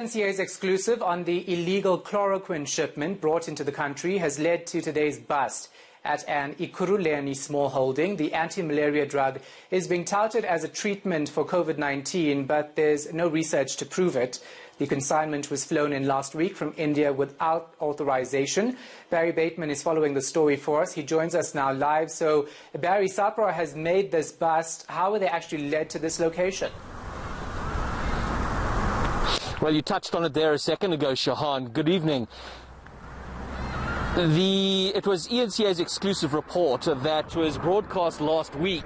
NCA's exclusive on the illegal chloroquine shipment brought into the country has led to today's bust at an Ekurhuleni small holding. The anti-malaria drug is being touted as a treatment for COVID-19, but there's no research to prove it. The consignment was flown in last week from India without authorization. Barry Bateman is following the story for us. He joins us now live. So, Barry, SAPRA has made this bust. How were they actually led to this location? Well, you touched on it there a second ago, Shahan. Good evening. It was ENCA's exclusive report that was broadcast last week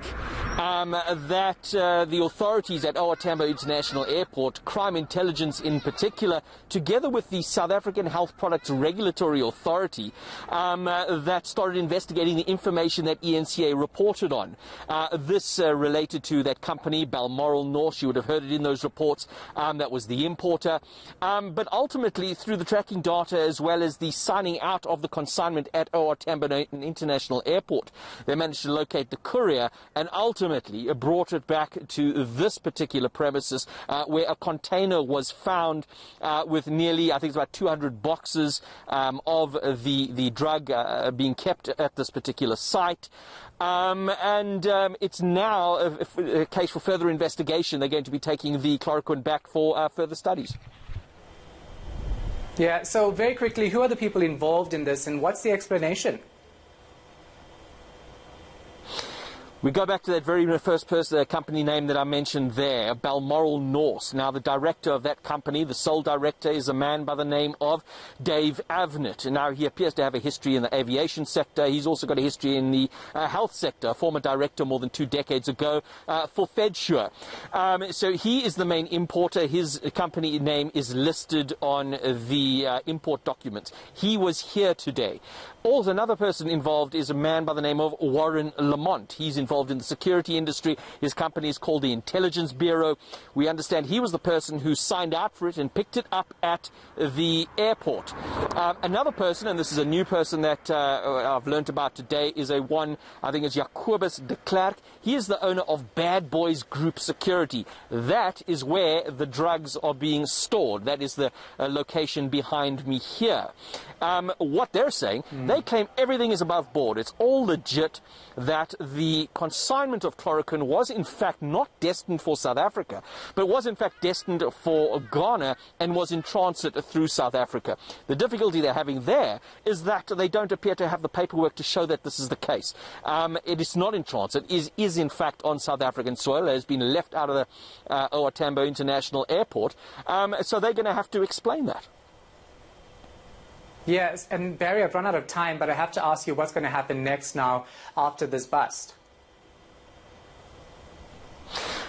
that the authorities at OR Tambo International Airport, crime intelligence in particular, together with the South African Health Products Regulatory Authority, that started investigating the information that ENCA reported on. This related to that company, Balmoral North. You would have heard it in those reports. That was the importer. But ultimately, through the tracking data as well as the signing out of the consignment at OR Tambo International Airport, they managed to locate the courier and ultimately brought it back to this particular premises where a container was found with nearly, I think it's about 200 boxes of the drug being kept at this particular site. It's now a case for further investigation. They're going to be taking the chloroquine back for further studies. Yeah, so very quickly, who are the people involved in this and what's the explanation? We go back to that very first person, the company name that I mentioned there, Balmoral North. Now, the director of that company, the sole director, is a man by the name of Dave Avnett. Now, he appears to have a history in the aviation sector. He's also got a history in the health sector, a former director more than 2 decades ago for FedSure. So he is the main importer. His company name is listed on the import documents. He was here today. Also, another person involved is a man by the name of Warren Lamont. He's involved in the security industry. His company is called the Intelligence Bureau. We understand he was the person who signed out for it and picked it up at the airport. Another person, and this is a new person that I've learned about today, is I think it's Jacobus de Klerk. He is the owner of Bad Boys Group Security. That is where the drugs are being stored. That is the location behind me here. What they're saying, they claim everything is above board. It's all legit, that the consignment of chloroquine was in fact not destined for South Africa, but was in fact destined for Ghana and was in transit through South Africa. The difficulty they're having there is that they don't appear to have the paperwork to show that this is the case. It is not in transit. It is in fact on South African soil. It has been left out of the OR Tambo International Airport. So they're going to have to explain that. Yes, and Barry, I've run out of time, but I have to ask you what's going to happen next now after this bust.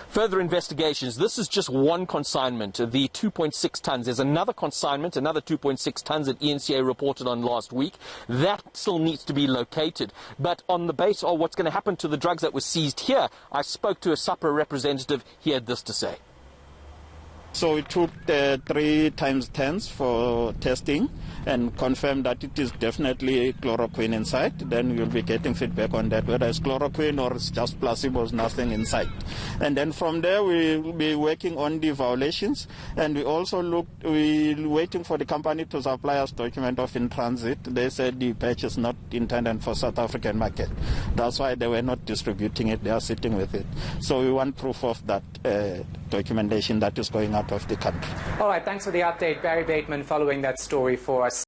Further investigations. This is just one consignment, the 2.6 tons. There's another consignment, another 2.6 tons that ENCA reported on last week. That still needs to be located. But on the base of what's going to happen to the drugs that were seized here, I spoke to a SAPRA representative. He had this to say. So we took the 3 times 10s for testing and confirmed that it is definitely chloroquine inside. Then we'll be getting feedback on that, whether it's chloroquine or it's just placebos, nothing inside. And then from there we'll be working on the violations. And we're waiting for the company to supply us document of in transit. They said the batch is not intended for South African market. That's why they were not distributing it. They are sitting with it. So we want proof of that documentation that is going out of the country. All right, thanks for the update. Barry Bateman following that story for us.